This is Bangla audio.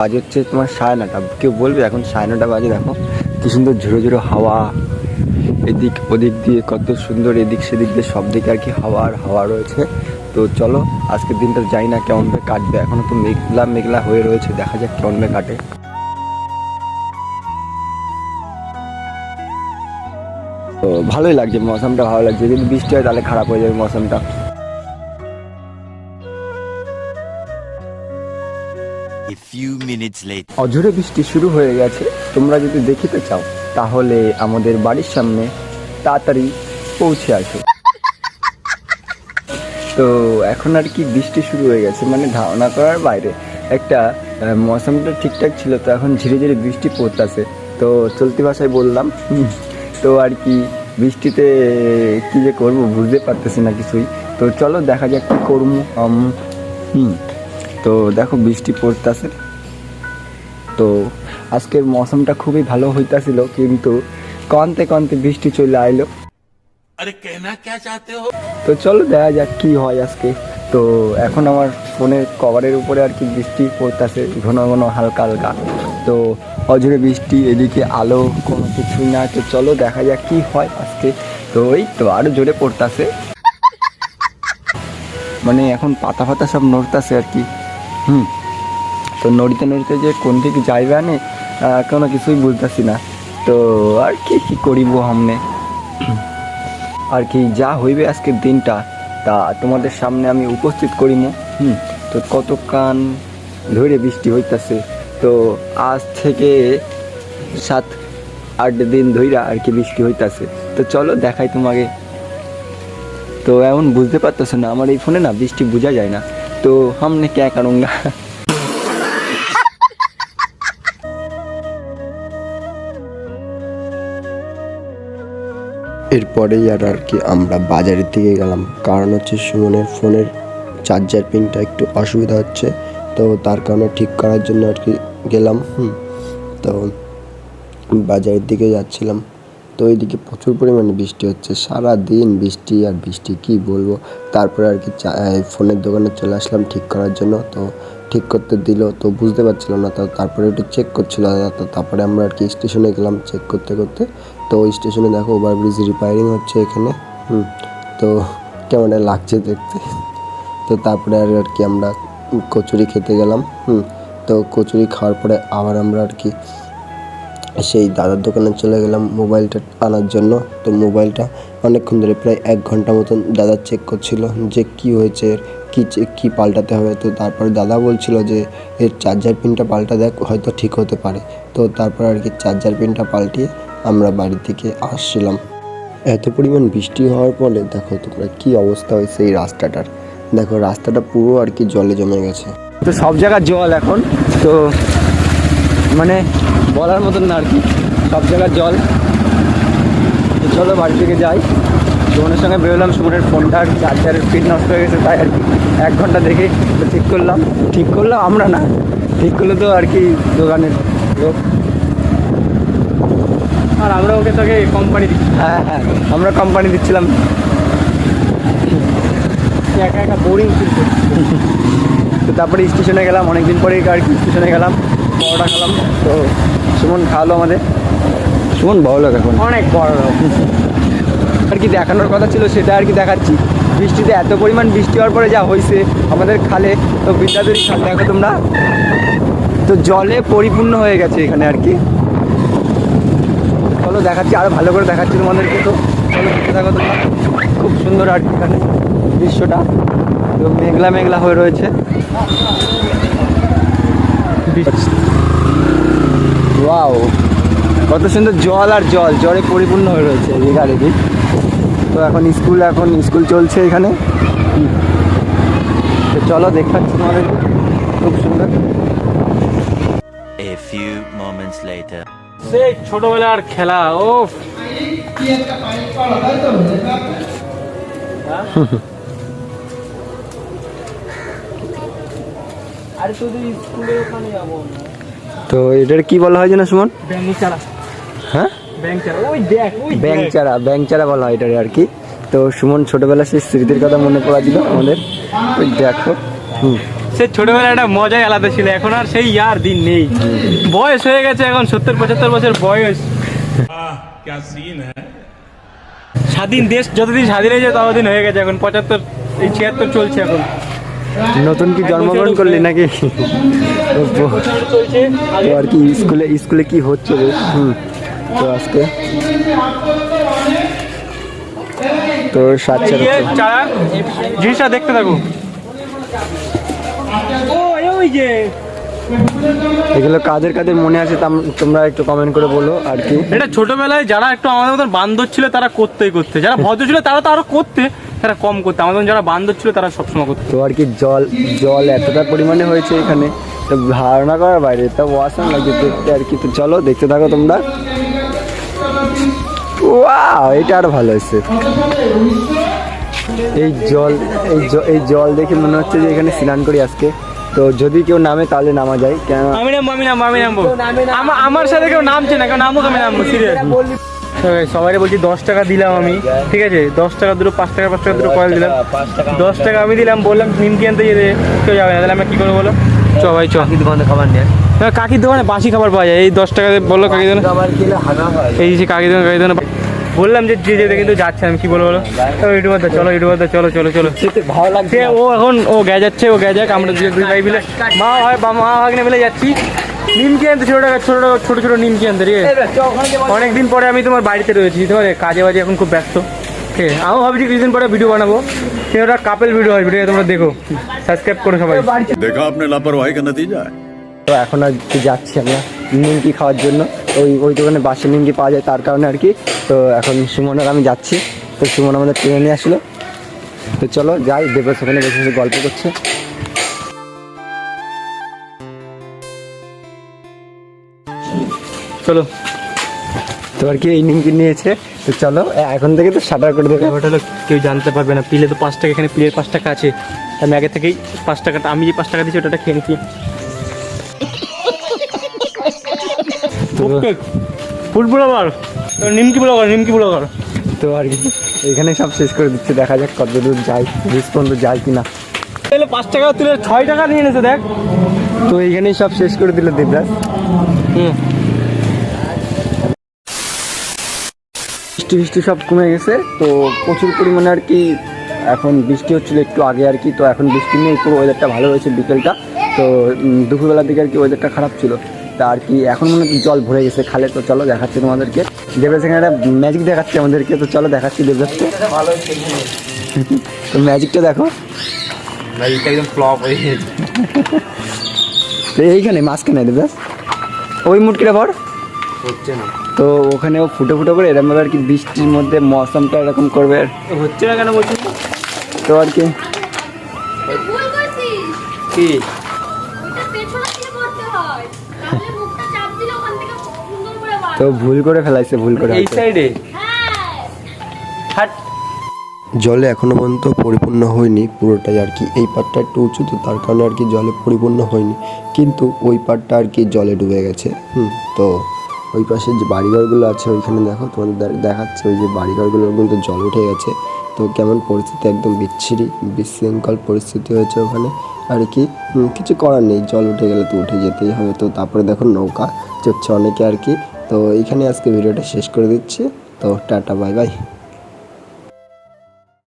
বাজে হচ্ছে তোমার 9:30, কেউ বলবে এখন 9:30 বাজে। দেখো কি সুন্দর ঝুড়ো ঝুড়ো হাওয়া, এদিক ওদিক দিয়ে কত সুন্দর, এদিক সেদিক দিয়ে সব দিকে আর কি হাওয়া আর হাওয়া রয়েছে। তো চলো আজকের দিনটা যাই না কেমনভাবে কাটবে, এখনো তো মেঘলা মেঘলা হয়ে রয়েছে, দেখা যাক কেমনভাবে কাটে। তো ভালোই লাগছে, মৌসুমটা ভালো লাগছে, যদি বৃষ্টি হয় তাহলে খারাপ হয়ে যাবে মৌসুমটা। অঝোরে বৃষ্টি শুরু হয়ে গেছে, তোমরা যদি দেখিতে চাও তাহলে আমাদের বাড়ির সামনে তাড়াতাড়ি পৌঁছে আসো। তো এখন আর কি বৃষ্টি শুরু হয়ে গেছে, মানে ধারণা করার বাইরে। একটা মৌসুমটা ঠিকঠাক ছিল, তো এখন ধীরে ধীরে বৃষ্টি পড়তেছে। তো চলতি ভাষায় বললাম। তো আর কি বৃষ্টিতে কী যে করবো বুঝতে পারতেছি না কিছুই। তো চলো দেখা যাক কী করবো। তো দেখো বৃষ্টি পড়তেছে। তো আজকের মৌসুমটা খুবই ভালো হইতাছিল, কিন্তু কনতে কনতে বৃষ্টি চলে আইলো। আরে কেনা কে চাতে হো? তো চলো দেখা যাক কি হয় আজকে। তো এখন আমার ফোনের কভারের উপরে আর কি বৃষ্টি পড়তেছে ঘন ঘন হালকা হালকা। তো অঝোরে বৃষ্টি, এদিকে আলো, কোনো কিছুই না। তো চলো দেখা যাক কি হয় আজকে। তো এই তো আরো জোরে পড়তেছে, মানে এখন পাতা ফাতা সব নড়তেছে আর কি। তো নড়িতে নড়িতে যে কোন দিকে যাইবে আনে কোনো কিছুই বুঝতেছি না। তো আর কি করিব সামনে আর কি, যা হইবে আজকের দিনটা তা তোমাদের সামনে আমি উপস্থিত করিব। তো কতক্ষণ ধরে বৃষ্টি হইতাছে, তো আজ থেকে 7-8 দিন ধইরা আর কি বৃষ্টি হইতাছে। তো চলো দেখাই তোমাকে। তো এমন বুঝতে পারতেছো না, আমার এই ফোনে না বৃষ্টি বোঝা যায় না। তো हमने क्या करूँगा। এরপরেই আর কি আমরা বাজারের দিকে গেলাম, কারণ হচ্ছে সুমনের ফোনের চার্জার পিনটা একটু অসুবিধা হচ্ছে। তো তার কারণে ঠিক করার জন্য আর কি গেলাম। তো বাজারের দিকে যাচ্ছিলাম, তো এইদিকে প্রচুর পরিমাণে বৃষ্টি হচ্ছে, সারা দিন বৃষ্টি আর বৃষ্টি, কি বলবো। তারপরে আর কি ফোনের দোকানে চলে আসলাম ঠিক করার জন্য। তো ঠিক করতে দিল, তো বুঝতে পারছিলাম না। তো তারপরে একটু চেক করছিল দাদা। তো তারপরে আমরা আর কি স্টেশনে গেলাম চেক করতে করতে। তো ওই স্টেশনে দেখো ওভারব্রিজ রিপেয়ারিং হচ্ছে এখানে। তো কেমন লাগছে দেখতে। তো তারপরে আর কি আমরা কচুরি খেতে গেলাম। তো কচুরি খাওয়ার পরে আবার আমরা আর কি সেই দাদার দোকানে চলে গেলাম মোবাইলটা আনার জন্য। তো মোবাইলটা অনেকক্ষণ ধরে প্রায় 1 ঘন্টা মতন দাদা চেক করছিল যে কি হয়েছে, কি পাল্টাতে হবে। তো তারপরে দাদা বলছিল যে এর চার্জার পিনটা পাল্টা দেখ, হয়তো ঠিক হতে পারে। তো তারপর আর কি চার্জার পিনটা পাল্টিয়ে আমরা বাড়ি থেকে আসছিলাম। এত পরিমাণ বৃষ্টি হওয়ার ফলে দেখো তোমরা কি অবস্থা হয়েছে এই রাস্তাটার। দেখো রাস্তাটা পুরো আর কি জলে জমে গেছে। তো সব জায়গায় জল এখন, তো মানে বলার মতন না আর কি, সব জায়গায় জল। তো চলো বাড়ি থেকে যাই। সুমনের সঙ্গে বেরোলাম, সুমনের ফোনটার চার্জারের পিন নষ্ট হয়ে গেছে, তাই আর কি 1 ঘন্টা দেখে ঠিক করলাম আমরা না, ঠিক করলে তো আর কি দোকানের লোক। আর আমরা ওকে তোকে কোম্পানি দিচ্ছি। হ্যাঁ, আমরা কোম্পানি দিচ্ছিলাম। একা একা বোরিং ফিল করছি। তো তারপরে স্টেশনে গেলাম, অনেকদিন পরে আর কি স্টেশনে গেলাম, পরোটা খেলাম। তো সুমন খাওয়ালো আমাদের, সুমন বড় লোক এখন, অনেক বড় আর কি দেখানোর কথা ছিল সেটা আর কি দেখাচ্ছি। বৃষ্টিতে এত পরিমাণ বৃষ্টি হওয়ার পরে যা হয়েছে আমাদের খালে, তো বিদ্যাধরী খাল দেখো তোমরা, তো জলে পরিপূর্ণ হয়ে গেছে এখানে আর কি। চলো দেখাচ্ছি, আরও ভালো করে দেখাচ্ছি তোমাদেরকে। তো চলো দেখতে থাকো তোমরা, খুব সুন্দর আর কি এখানে দৃশ্যটা। তো মেঘলা মেঘলা হয়ে রয়েছে। ওয়াও, কত সুন্দর জল আর জল, জলে পরিপূর্ণ হয়ে রয়েছে এই গাড়িটি। তো এখন স্কুল চলছে এখানে। তো চলো দেখাচ্ছি তোমাদের, খুব সুন্দর। A few moments later. সেই ছোটবেলার খেলা। ও আরে তোদের স্কুলে ওখানে যাবো। তো এটার কি বলা হয় যেন সুমন? ব্যাংচারা। হ্যাঁ, ব্যাংচারা, ওই দেখ ওই ব্যাংচারা বলা হয় এটারে আর কি। তো সুমন ছোটবেলা সেই স্মৃতির কথা মনে পড়া দিল আমাদের। ওই দেখো, সে ছোটবেলায় একটা মজাই আলাদা ছিল, এখন আর সেই আর দিন নেই। বয়স হয়ে গেছে এখন 70-75 বছর বয়স। क्या सीन है। স্বাধীন দেশ যতদিন স্বাধীন হয়েছে ততদিন হয়ে গেছে, এখন 75 এই 76 চলছে এখন। নতুন কি জন্মগ্রহণ করলি নাকি? চলছে তো আর কি স্কুলে কি হচ্ছে রে? তো আজকে তো সাতটা চারা জিনিসটা দেখতে থাকো। ওই যে এগুলো কাদের মনে আছে তোমরা একটু কমেন্ট করে বলো আর কি। এটা ছোটবেলায় যারা একটু আমাদের মতন বান্দর ছিল তারা করতে, যারা ভদ্র ছিল তারা তো আরো করতে, তারা কম করতে, আমাদের মতন যারা বান্দর ছিল তারা সবসময় করতে। তো আর কি জল এতটা পরিমাণে হয়েছে এখানে, তো ধারণা করার বাইরে, তা ওয়াসান লাগে দেখতে আর কি। তো চলো দেখতে থাকো তোমরা। ওয়াও, এটা আরো ভালো হয়েছে। এই জল দেখে মনে হচ্ছে যে এখানে স্নান করি আজকে। তো যদি কেউ নামে তাহলে নামা যায়, কেন আমি নামবো। আমার সাথে কেউ নামছে না, কেউ নামুক, আমি নামবো সিরিয়াস। সবাই বলছি 10 টাকা দিলাম আমি, ঠিক আছে? 10 টাকা দুটো, 5 টাকা দুটো কয়েল দিলাম, 10 টাকা আমি দিলাম, বললাম নিমকি আনতে যেতে, কেউ যাবে না, তাহলে আমরা কি করে বলো? চ ভাই চ, দোকানে খাবার নিয়ে কাকির দোকানে বাসি খাবার পাওয়া যায়। এই 10 টাকা বললো কাকির দোকানে, খাবার খেলে হাগা হয়। এই যে কাকির দোকানে বললাম যে যেতে, কিন্তু যাচ্ছে। আমি কি বলবো বলো? ইউটিউবার চলো। ভালো লাগছে। ও এখন গ্যাস যাচ্ছে, ও গ্যাস যাক, আমরা দুই ভাই মিলে মা ভাগ্নে মিলে যাচ্ছি নিমকি আনতে, ছোট নিমকি আনতে। ঠিক আছে, অনেকদিন পরে আমি তোমার বাড়িতে রয়েছি, তোমার কাজে বাজে এখন খুব ব্যস্ত। ঠিক আছে, আমি ভাবছি কিছুদিন পরে ভিডিও বানাবো, ওটা কাপেল ভিডিও হয়, ভিডিও তোমরা দেখো, সাবস্ক্রাইব করো সবাই। देखा आपने लापरवाही का नतीजा है। তো এখন আর কি যাচ্ছি আমরা নিমকি খাওয়ার জন্য। ওই দোকানে বাসি নিমকি পাওয়া যায়, তার কারণে আর কি। তো এখন সুমন আর আমি যাচ্ছি। তো সুমন আমাদের ট্রেনে নিয়ে আসলো। তো চলো যাই, দেবরাজ ওখানে বসে গল্প করছে। চলো, তো আর কি এই নিমকি নিয়েছে। তো চলো এখন থেকে তো শাটার করে দেবে। ওটা হলো কেউ জানতে পারবে না। পিলে তো 5 টাকা, এখানে পিলের 5 টাকা আছে। আমি আগে থেকেই 5 টাকাটা, আমি যে 5 টাকা দিচ্ছি ওটা খেয়ে নিচ্ছি। ফুড ব্লগার, নিমকি ব্লগার। তো আর কি এখানে সব শেষ করে দিচ্ছে, দেখা যাক কত দূর যায়, পর্যন্ত যায় কিনা। 5 টাকা তুলে 6 টাকা নিয়ে এনেছে দেখ। তো এইখানেই সব শেষ করে দিল দেবরাজ। বৃষ্টি সব কমে গেছে। তো প্রচুর পরিমাণে আর কি এখন বৃষ্টি হচ্ছিল একটু আগে আর কি। তো এখন বৃষ্টি নেই, পুরো ওয়েদারটা ভালো রয়েছে বিকেলটা। তো দুপুরবেলার দিকে আর কি ওয়েদারটা খারাপ ছিল। তা আর কি এখন মনে হয় জল ভরে গেছে খালে। তো চলো দেখাচ্ছি তোমাদেরকে। দেবরাজ এখানে একটা ম্যাজিক দেখাচ্ছে আমাদেরকে। তো চলো দেখাচ্ছি দেবরাজকে। তো ম্যাজিকটা দেখো, একদম ফ্লপ হয়ে গেছে। তো এইখানে মাঝখানে দেবরাজ ওই মুটকিটা ভর হচ্ছে না। তো ওখানেও ফুটো করে এরকমভাবে আর কি বৃষ্টির মধ্যে মৌসুমটা এরকম করবে। হচ্ছে না কেন বলছি? তো আর কি ভুল করছিস। কি ওইটা পেছনে থেকে করতে হয়, তাহলে মুখটা চাপ দিলে ওখান থেকে সুন্দর করে বার তো ভুল করে ফেলাইছে, ভুল করে এই সাইডে হ্যাঁ। হাট। জলে এখনও পর্যন্ত পরিপূর্ণ হয়নি পুরোটাই আর কি। এই পাড়টা একটু উঁচু, তো তার কারণে আর কি জলে পরিপূর্ণ হয়নি, কিন্তু ওই পাড়টা আর কি জলে ডুবে গেছে। তো ওই পাশে যে বাড়িঘরগুলো আছে ওইখানে দেখো, তোমাদের দেখাচ্ছে ওই যে বাড়িঘরগুলোর কিন্তু জল উঠে গেছে। তো কেমন পরিস্থিতি, একদম বিশৃঙ্খল পরিস্থিতি হয়েছে ওখানে আর কি। কিছু করার নেই, জল উঠে গেলে তো উঠে যেতেই হবে। তো তারপরে দেখো নৌকা চড়ছে অনেকে আর কি। তো এইখানে আজকে ভিডিওটা শেষ করে দিচ্ছি। তো টাটা, বাই বাই।